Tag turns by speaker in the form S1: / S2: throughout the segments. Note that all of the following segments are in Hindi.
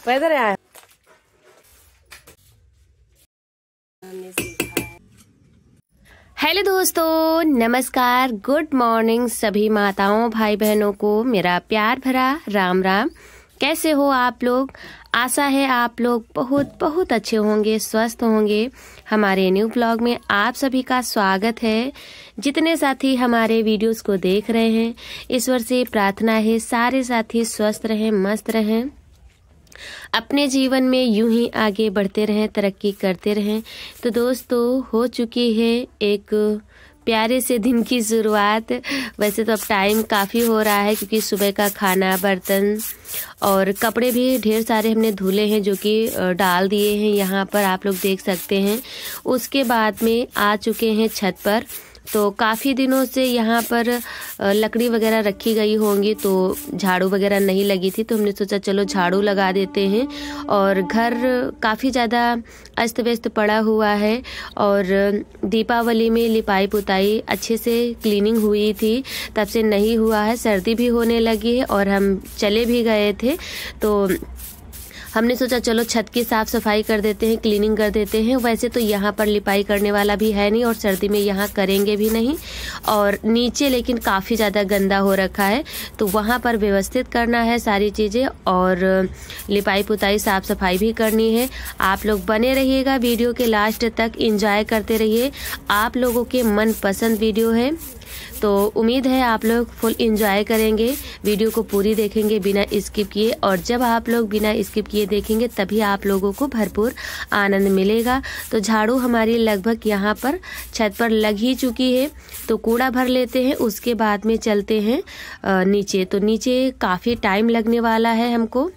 S1: पैदल आया। हेलो दोस्तों, नमस्कार, गुड मॉर्निंग सभी माताओं भाई बहनों को मेरा प्यार भरा राम राम। कैसे हो आप लोग? आशा है आप लोग बहुत बहुत अच्छे होंगे, स्वस्थ होंगे। हमारे न्यू ब्लॉग में आप सभी का स्वागत है। जितने साथी हमारे वीडियोस को देख रहे हैं, ईश्वर से प्रार्थना है सारे साथी स्वस्थ रहें, मस्त रहें, अपने जीवन में यूं ही आगे बढ़ते रहें, तरक्की करते रहें। तो दोस्तों, हो चुकी है एक प्यारे से दिन की शुरुआत। वैसे तो अब टाइम काफ़ी हो रहा है क्योंकि सुबह का खाना, बर्तन और कपड़े भी ढेर सारे हमने धुले हैं जो कि डाल दिए हैं, यहाँ पर आप लोग देख सकते हैं। उसके बाद में आ चुके हैं छत पर। तो काफ़ी दिनों से यहाँ पर लकड़ी वगैरह रखी गई होंगी, तो झाड़ू वगैरह नहीं लगी थी, तो हमने सोचा चलो झाड़ू लगा देते हैं। और घर काफ़ी ज़्यादा अस्त व्यस्त पड़ा हुआ है और दीपावली में लिपाई पुताई अच्छे से क्लीनिंग हुई थी, तब से नहीं हुआ है। सर्दी भी होने लगी है और हम चले भी गए थे, तो हमने सोचा चलो छत की साफ़ सफाई कर देते हैं, क्लीनिंग कर देते हैं। वैसे तो यहाँ पर लिपाई करने वाला भी है नहीं और सर्दी में यहाँ करेंगे भी नहीं, और नीचे लेकिन काफ़ी ज़्यादा गंदा हो रखा है, तो वहाँ पर व्यवस्थित करना है सारी चीज़ें और लिपाई पुताई साफ़ सफाई भी करनी है। आप लोग बने रहिएगा वीडियो के लास्ट तक, एंजॉय करते रहिए। आप लोगों के मनपसंद वीडियो है, तो उम्मीद है आप लोग फुल एंजॉय करेंगे, वीडियो को पूरी देखेंगे बिना स्किप किए। और जब आप लोग बिना स्किप किए देखेंगे तभी आप लोगों को भरपूर आनंद मिलेगा। तो झाड़ू हमारी लगभग यहाँ पर छत पर लग ही चुकी है, तो कूड़ा भर लेते हैं, उसके बाद में चलते हैं नीचे। तो नीचे काफ़ी टाइम लगने वाला है हमको,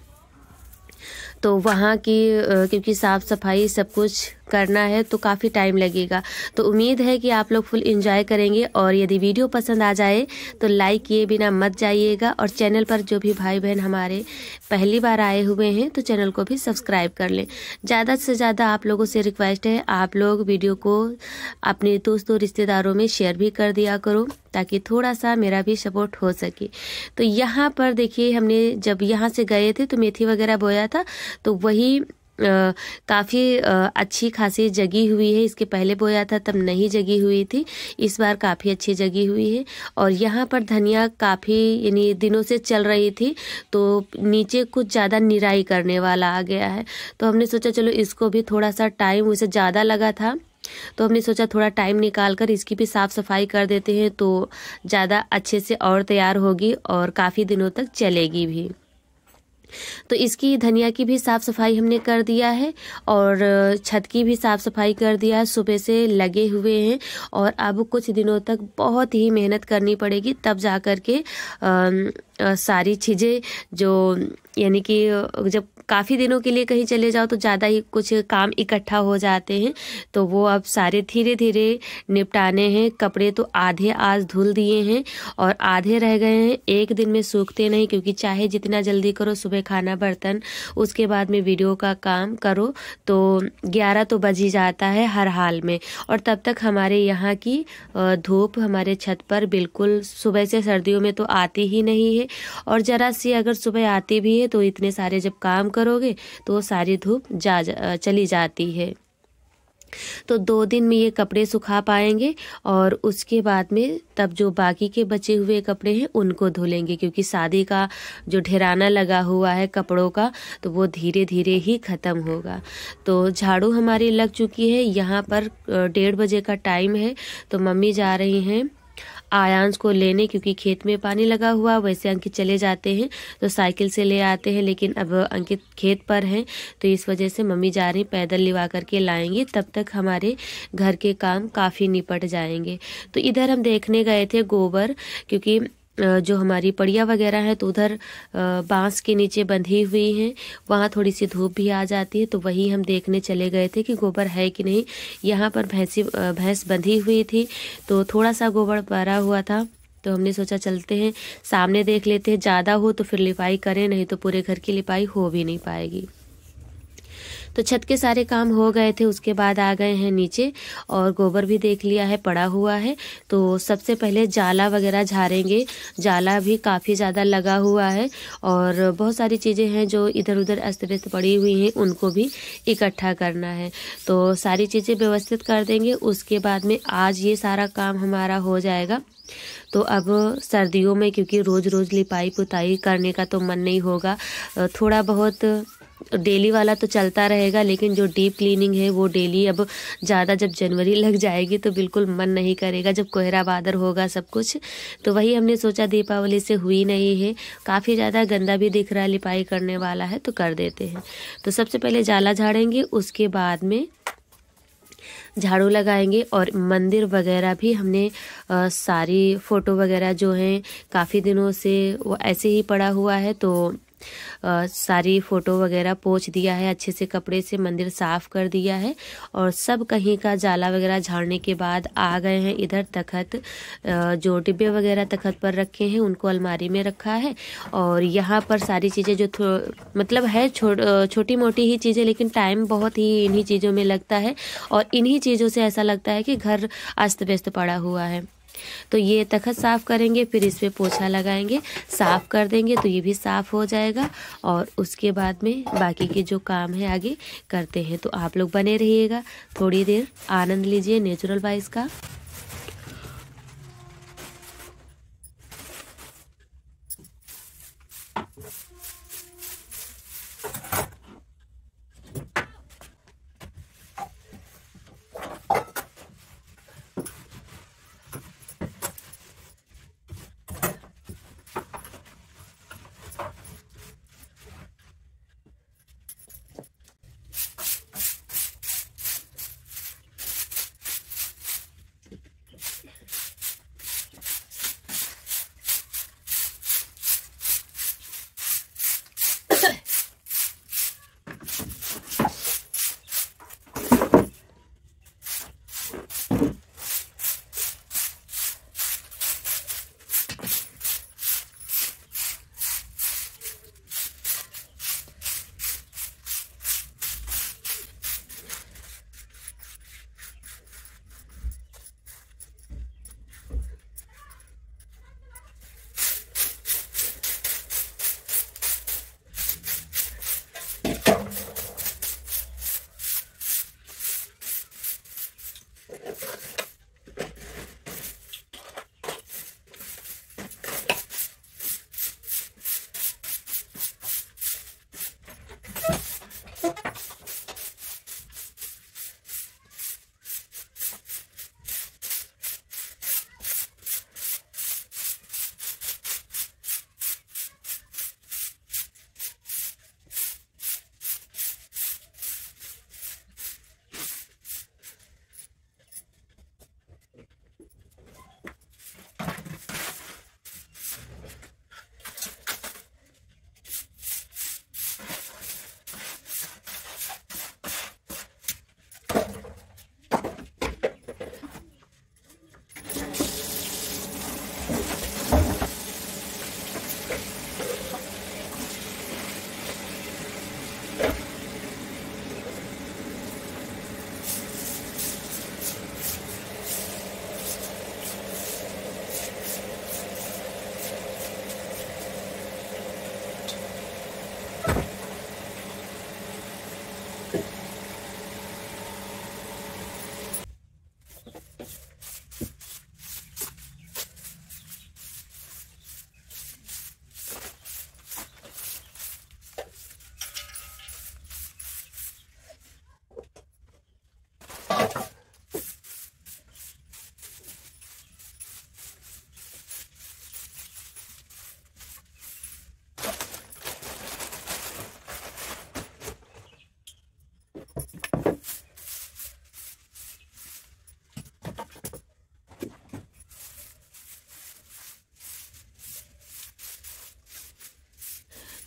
S1: तो वहाँ की क्योंकि साफ़ सफाई सब कुछ करना है तो काफ़ी टाइम लगेगा। तो उम्मीद है कि आप लोग फुल एंजॉय करेंगे। और यदि वीडियो पसंद आ जाए तो लाइक किए बिना मत जाइएगा, और चैनल पर जो भी भाई बहन हमारे पहली बार आए हुए हैं तो चैनल को भी सब्सक्राइब कर लें। ज़्यादा से ज़्यादा आप लोगों से रिक्वेस्ट है, आप लोग वीडियो को अपने दोस्तों रिश्तेदारों में शेयर भी कर दिया करो, ताकि थोड़ा सा मेरा भी सपोर्ट हो सके। तो यहाँ पर देखिए, हमने जब यहाँ से गए थे तो मेथी वगैरह बोया था, तो वही काफ़ी अच्छी खासी जगी हुई है। इसके पहले बोया था तब नहीं जगी हुई थी, इस बार काफ़ी अच्छी जगी हुई है। और यहाँ पर धनिया काफ़ी यानी दिनों से चल रही थी, तो नीचे कुछ ज़्यादा निराई करने वाला आ गया है, तो हमने सोचा चलो इसको भी थोड़ा सा टाइम उसे ज़्यादा लगा था, तो हमने सोचा थोड़ा टाइम निकाल कर इसकी भी साफ़ सफाई कर देते हैं, तो ज़्यादा अच्छे से और तैयार होगी और काफ़ी दिनों तक चलेगी भी। तो इसकी धनिया की भी साफ़ सफाई हमने कर दिया है और छत की भी साफ़ सफाई कर दिया है। सुबह से लगे हुए हैं और अब कुछ दिनों तक बहुत ही मेहनत करनी पड़ेगी, तब जा कर के सारी चीज़ें जो यानी कि जब काफ़ी दिनों के लिए कहीं चले जाओ तो ज़्यादा ही कुछ काम इकट्ठा हो जाते हैं, तो वो अब सारे धीरे धीरे निपटाने हैं। कपड़े तो आधे आज धुल दिए हैं और आधे रह गए हैं, एक दिन में सूखते नहीं, क्योंकि चाहे जितना जल्दी करो, सुबह खाना, बर्तन, उसके बाद में वीडियो का काम करो, तो 11 तो बज ही जाता है हर हाल में। और तब तक हमारे यहाँ की धूप हमारे छत पर बिल्कुल सुबह से सर्दियों में तो आती ही नहीं है, और ज़रा सी अगर सुबह आती भी है तो इतने सारे जब काम करोगे तो सारी धूप चली जाती है। तो 2 दिन में ये कपड़े सुखा पाएंगे और उसके बाद में तब जो बाकी के बचे हुए कपड़े हैं उनको धुलेंगे, क्योंकि शादी का जो ढेराना लगा हुआ है कपड़ों का, तो वो धीरे धीरे ही ख़त्म होगा। तो झाड़ू हमारी लग चुकी है। यहाँ पर 1:30 बजे का टाइम है, तो मम्मी जा रही हैं आयांश को लेने, क्योंकि खेत में पानी लगा हुआ। वैसे अंकित चले जाते हैं तो साइकिल से ले आते हैं, लेकिन अब अंकित खेत पर हैं, तो इस वजह से मम्मी जा रही पैदल लिवा करके लाएंगे, तब तक हमारे घर के काम काफ़ी निपट जाएंगे। तो इधर हम देखने गए थे गोबर, क्योंकि जो हमारी पड़िया वगैरह है तो उधर बांस के नीचे बंधी हुई हैं, वहाँ थोड़ी सी धूप भी आ जाती है, तो वही हम देखने चले गए थे कि गोबर है कि नहीं। यहाँ पर भैंस बंधी हुई थी, तो थोड़ा सा गोबर भरा हुआ था, तो हमने सोचा चलते हैं सामने देख लेते हैं, ज़्यादा हो तो फिर लिपाई करें, नहीं तो पूरे घर की लिपाई हो भी नहीं पाएगी। तो छत के सारे काम हो गए थे, उसके बाद आ गए हैं नीचे और गोबर भी देख लिया है पड़ा हुआ है। तो सबसे पहले जाला वगैरह झाड़ेंगे। जाला भी काफ़ी ज़्यादा लगा हुआ है और बहुत सारी चीज़ें हैं जो इधर उधर अस्त व्यस्त पड़ी हुई हैं, उनको भी इकट्ठा करना है। तो सारी चीज़ें व्यवस्थित कर देंगे, उसके बाद में आज ये सारा काम हमारा हो जाएगा। तो अब सर्दियों में क्योंकि रोज़ रोज़ लिपाई पुताई करने का तो मन नहीं होगा, थोड़ा बहुत डेली वाला तो चलता रहेगा, लेकिन जो डीप क्लीनिंग है वो डेली अब ज़्यादा जब जनवरी लग जाएगी तो बिल्कुल मन नहीं करेगा, जब कोहरा बादर होगा सब कुछ। तो वही हमने सोचा दीपावली से हुई नहीं है, काफ़ी ज़्यादा गंदा भी दिख रहा है, लिपाई करने वाला है तो कर देते हैं। तो सबसे पहले जाला झाड़ेंगे, उसके बाद में झाड़ू लगाएंगे और मंदिर वगैरह भी हमने सारी फ़ोटो वगैरह जो हैं काफ़ी दिनों से वो ऐसे ही पड़ा हुआ है, तो सारी फ़ोटो वगैरह पोंछ दिया है, अच्छे से कपड़े से मंदिर साफ़ कर दिया है और सब कहीं का जाला वगैरह झाड़ने के बाद आ गए हैं इधर तखत। जो डिब्बे वगैरह तखत पर रखे हैं उनको अलमारी में रखा है और यहाँ पर सारी चीज़ें जो मतलब है छोटी मोटी ही चीज़ें, लेकिन टाइम बहुत ही इन्हीं चीज़ों में लगता है और इन्हीं चीज़ों से ऐसा लगता है कि घर अस्त व्यस्त पड़ा हुआ है। तो ये तखत साफ़ करेंगे, फिर इस पे पोछा लगाएंगे, साफ़ कर देंगे तो ये भी साफ़ हो जाएगा और उसके बाद में बाकी के जो काम है आगे करते हैं। तो आप लोग बने रहिएगा, थोड़ी देर आनंद लीजिए नेचुरल वॉइस का।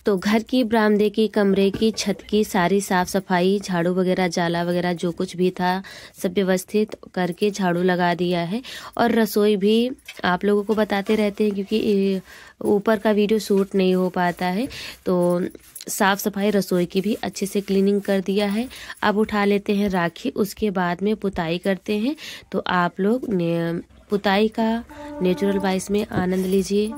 S1: तो घर की, बरामदे की, कमरे की, छत की सारी साफ़ सफाई, झाड़ू वगैरह, जाला वगैरह जो कुछ भी था सब व्यवस्थित करके झाड़ू लगा दिया है और रसोई भी आप लोगों को बताते रहते हैं क्योंकि ऊपर का वीडियो शूट नहीं हो पाता है। तो साफ़ सफाई रसोई की भी अच्छे से क्लीनिंग कर दिया है। अब उठा लेते हैं राखी, उसके बाद में पुताई करते हैं। तो आप लोग पुताई का नेचुरल वॉइस में आनंद लीजिए।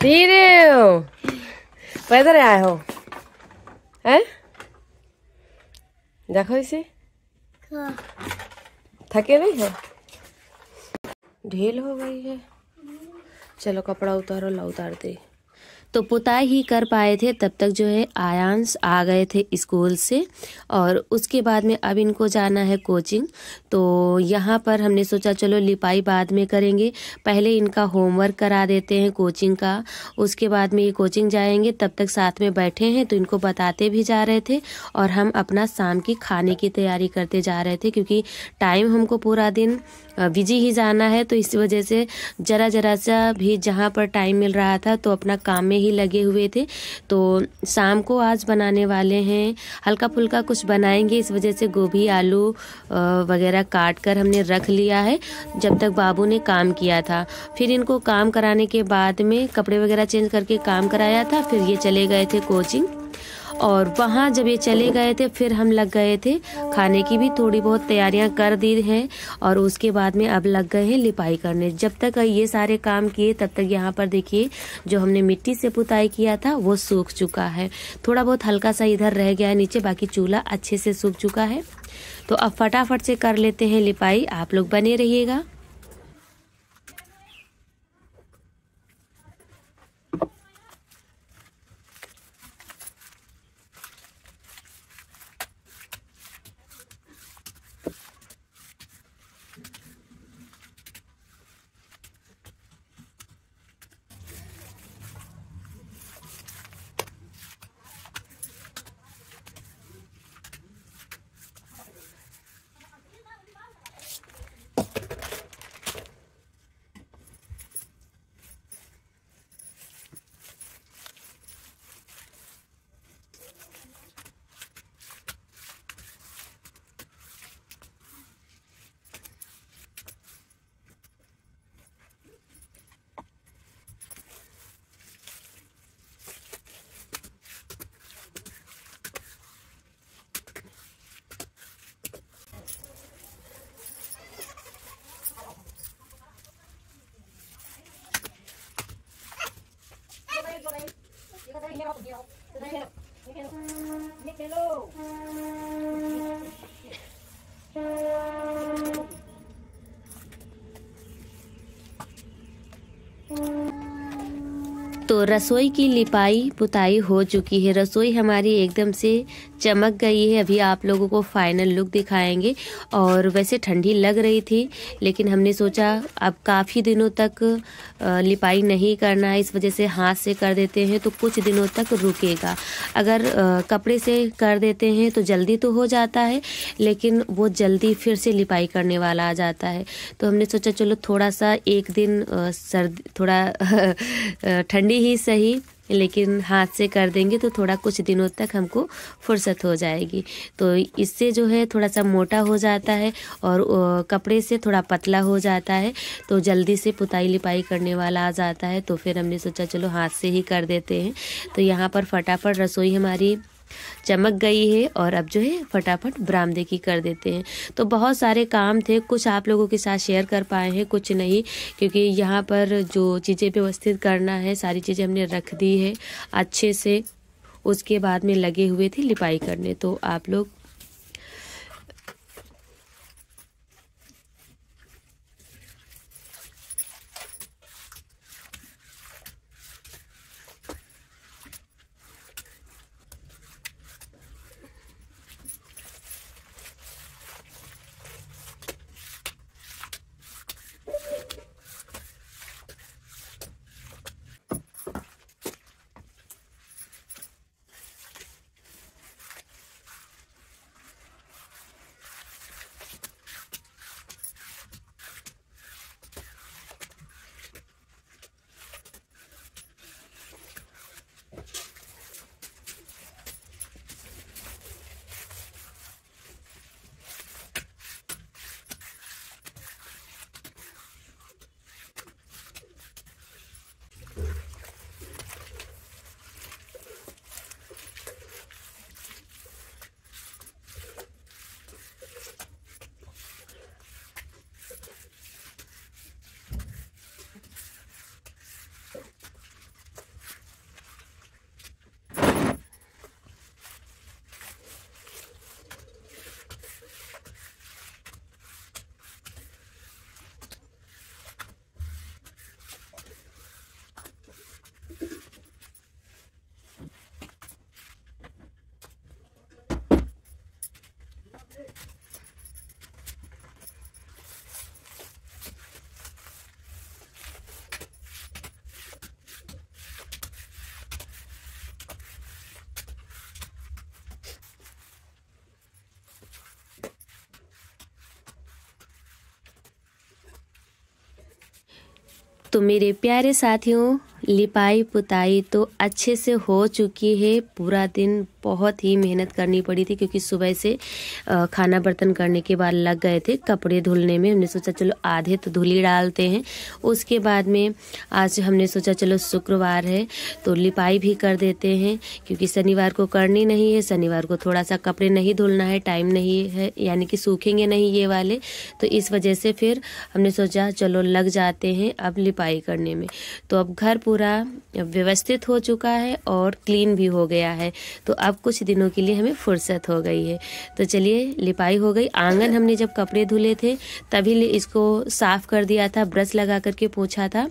S2: धीरे पैदल आए हो हैं? देखो इसे, थके नहीं है? ढील हो गई है। चलो कपड़ा उतारो, ला उतार दे।
S1: तो पुताई ही कर पाए थे तब तक जो है आयांश आ गए थे स्कूल से, और उसके बाद में अब इनको जाना है कोचिंग। तो यहाँ पर हमने सोचा चलो लिपाई बाद में करेंगे, पहले इनका होमवर्क करा देते हैं कोचिंग का, उसके बाद में ये कोचिंग जाएंगे। तब तक साथ में बैठे हैं तो इनको बताते भी जा रहे थे और हम अपना शाम की खाने की तैयारी करते जा रहे थे, क्योंकि टाइम हमको पूरा दिन बिजी ही जाना है। तो इस वजह से जरा जरा सा भी जहाँ पर टाइम मिल रहा था तो अपना काम में ही लगे हुए थे। तो शाम को आज बनाने वाले हैं हल्का फुल्का कुछ बनाएंगे, इस वजह से गोभी आलू वगैरह काट कर हमने रख लिया है जब तक बाबू ने काम किया था। फिर इनको काम कराने के बाद में कपड़े वगैरह चेंज करके काम कराया था, फिर ये चले गए थे कोचिंग। और वहाँ जब ये चले गए थे फिर हम लग गए थे खाने की भी थोड़ी बहुत तैयारियां कर दी हैं, और उसके बाद में अब लग गए हैं लिपाई करने। जब तक ये सारे काम किए तब तक यहाँ पर देखिए जो हमने मिट्टी से पुताई किया था वो सूख चुका है। थोड़ा बहुत हल्का सा इधर रह गया है नीचे, बाकी चूल्हा अच्छे से सूख चुका है। तो अब फटाफट से कर लेते हैं लिपाई, आप लोग बने रहिएगा। तो रसोई की लिपाई पुताई हो चुकी है। रसोई हमारी एकदम से चमक गई है। अभी आप लोगों को फाइनल लुक दिखाएंगे। और वैसे ठंडी लग रही थी, लेकिन हमने सोचा अब काफ़ी दिनों तक लिपाई नहीं करना है, इस वजह से हाथ से कर देते हैं तो कुछ दिनों तक रुकेगा। अगर कपड़े से कर देते हैं तो जल्दी तो हो जाता है, लेकिन वो जल्दी फिर से लिपाई करने वाला आ जाता है। तो हमने सोचा चलो थोड़ा सा एक दिन सर्दी थोड़ा ठंडी ही सही, लेकिन हाथ से कर देंगे तो थोड़ा कुछ दिनों तक हमको फुर्सत हो जाएगी। तो इससे जो है थोड़ा सा मोटा हो जाता है और कपड़े से थोड़ा पतला हो जाता है, तो जल्दी से पुताई लिपाई करने वाला आ जाता है। तो फिर हमने सोचा चलो हाथ से ही कर देते हैं। तो यहाँ पर फटाफट रसोई हमारी चमक गई है और अब जो है फटाफट बरामदे की कर देते हैं। तो बहुत सारे काम थे, कुछ आप लोगों के साथ शेयर कर पाए हैं, कुछ नहीं, क्योंकि यहाँ पर जो चीज़ें व्यवस्थित करना है सारी चीज़ें हमने रख दी है अच्छे से। उसके बाद में लगे हुए थे लिपाई करने। तो आप लोग तो मेरे प्यारे साथियों, लिपाई पुताई तो अच्छे से हो चुकी है। पूरा दिन बहुत ही मेहनत करनी पड़ी थी, क्योंकि सुबह से खाना बर्तन करने के बाद लग गए थे कपड़े धुलने में। हमने सोचा चलो आधे तो धुल ही डालते हैं। उसके बाद में आज हमने सोचा चलो शुक्रवार है तो लिपाई भी कर देते हैं, क्योंकि शनिवार को करनी नहीं है। शनिवार को थोड़ा सा कपड़े नहीं धुलना है, टाइम नहीं है, यानी कि सूखेंगे नहीं ये वाले। तो इस वजह से फिर हमने सोचा चलो लग जाते हैं अब लिपाई करने में। तो अब घर पूरा व्यवस्थित हो चुका है और क्लीन भी हो गया है। तो अब कुछ दिनों के लिए हमें फुर्सत हो गई है। तो चलिए लिपाई हो गई। आंगन हमने जब कपड़े धुले थे तभी इसको साफ कर दिया था, ब्रश लगा करके पोंछा था,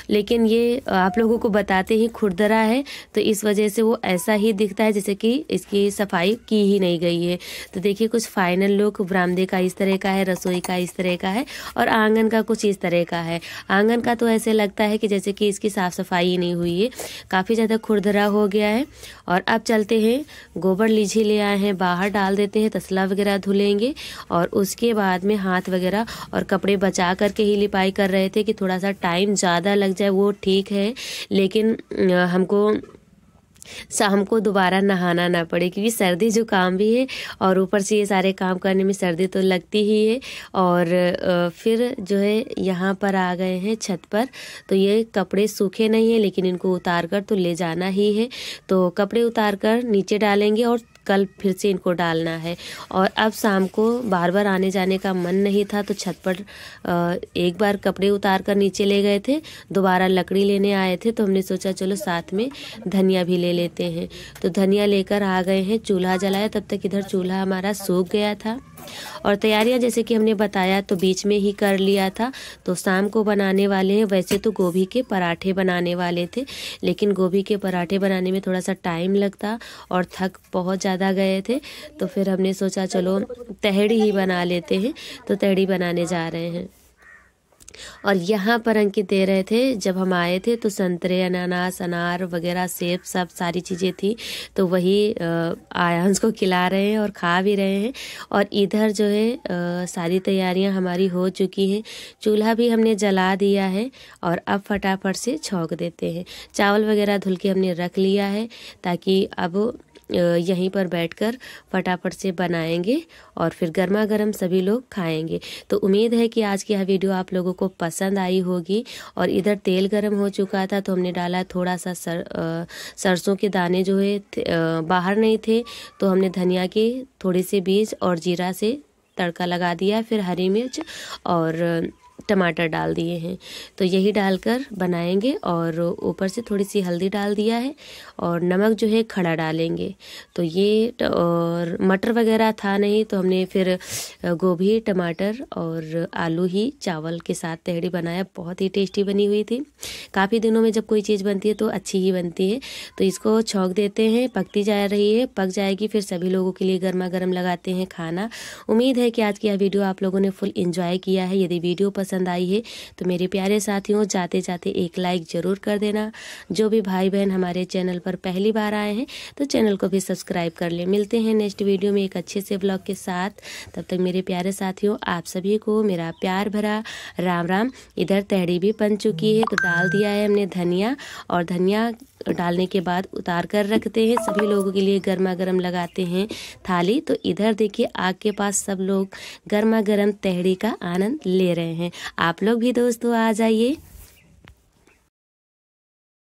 S1: लेकिन ये आप लोगों को बताते ही खुरदरा है, तो इस वजह से वो ऐसा ही दिखता है जैसे कि इसकी सफाई की ही नहीं गई है। तो देखिए कुछ फाइनल लुक बरामदे का इस तरह का है, रसोई का इस तरह का है और आंगन का कुछ इस तरह का है। आंगन का तो ऐसे लगता है कि जैसे कि इसकी साफ सफाई ही नहीं हुई है, काफ़ी ज़्यादा खुरदरा हो गया है। और अब चलते हैं, गोबर लीझी ले आए हैं, बाहर डाल देते हैं, तसला वगैरह धुलेंगे और उसके बाद में हाथ वगैरह और कपड़े बचा करके ही लिपाई कर रहे थे कि थोड़ा सा टाइम ज़्यादा लग जाए वो ठीक है, लेकिन हमको दोबारा नहाना ना पड़े, क्योंकि सर्दी जुकाम भी है और ऊपर से ये सारे काम करने में सर्दी तो लगती ही है। और फिर जो है यहाँ पर आ गए हैं छत पर। तो ये कपड़े सूखे नहीं है, लेकिन इनको उतार कर तो ले जाना ही है। तो कपड़े उतार कर नीचे डालेंगे और कल फिर से इनको डालना है। और अब शाम को बार बार आने जाने का मन नहीं था तो छत पर एक बार कपड़े उतार कर नीचे ले गए थे, दोबारा लकड़ी लेने आए थे तो हमने सोचा चलो साथ में धनिया भी ले लेते हैं। तो धनिया लेकर आ गए हैं, चूल्हा जलाया, तब तक इधर चूल्हा हमारा सूख गया था। और तैयारियां जैसे कि हमने बताया तो बीच में ही कर लिया था। तो शाम को बनाने वाले हैं, वैसे तो गोभी के पराठे बनाने वाले थे, लेकिन गोभी के पराठे बनाने में थोड़ा सा टाइम लगता और थक बहुत ज़्यादा गए थे, तो फिर हमने सोचा चलो तहड़ी ही बना लेते हैं। तो तहड़ी बनाने जा रहे हैं। और यहाँ पर अंकित दे रहे थे, जब हम आए थे तो संतरे, अनानास, अनार वगैरह, सेब, सब सारी चीज़ें थी, तो वही आयांश को खिला रहे हैं और खा भी रहे हैं। और इधर जो है सारी तैयारियां हमारी हो चुकी हैं, चूल्हा भी हमने जला दिया है और अब फटाफट से छौंक देते हैं। चावल वगैरह धुल के हमने रख लिया है ताकि अब यहीं पर बैठकर फटाफट से बनाएंगे और फिर गर्मा गर्म सभी लोग खाएंगे। तो उम्मीद है कि आज की यह वीडियो आप लोगों को पसंद आई होगी। और इधर तेल गर्म हो चुका था तो हमने डाला थोड़ा सा सरसों के दाने जो है बाहर नहीं थे, तो हमने धनिया के थोड़े से बीज और जीरा से तड़का लगा दिया, फिर हरी मिर्च और टमाटर डाल दिए हैं। तो यही डालकर बनाएंगे और ऊपर से थोड़ी सी हल्दी डाल दिया है और नमक जो है खड़ा डालेंगे। तो ये और मटर वगैरह था नहीं, तो हमने फिर गोभी, टमाटर और आलू ही चावल के साथ तहड़ी बनाया। बहुत ही टेस्टी बनी हुई थी। काफ़ी दिनों में जब कोई चीज़ बनती है तो अच्छी ही बनती है। तो इसको छौंक देते हैं, पकती जा रही है, पक जाएगी, फिर सभी लोगों के लिए गर्मा गर्म लगाते हैं खाना। उम्मीद है कि आज की यह वीडियो आप लोगों ने फुल एंजॉय किया है। यदि वीडियो पसंद आई है तो मेरे प्यारे साथियों, जाते जाते एक लाइक जरूर कर देना। जो भी भाई बहन हमारे चैनल पर पहली बार आए हैं तो चैनल को भी सब्सक्राइब कर ले। मिलते हैं नेक्स्ट वीडियो में एक अच्छे से ब्लॉग के साथ। तब तक मेरे प्यारे साथियों, आप सभी को मेरा प्यार भरा राम राम। इधर तहड़ी भी बन चुकी है, तो डाल दिया है हमने धनिया, और धनिया डालने के बाद उतार कर रखते हैं, सभी लोगों के लिए गर्मा गर्म लगाते हैं थाली। तो इधर देखिए आग के पास सब लोग गर्मा गर्म तहड़ी का आनंद ले रहे हैं। आप लोग भी दोस्तों आ जाइए।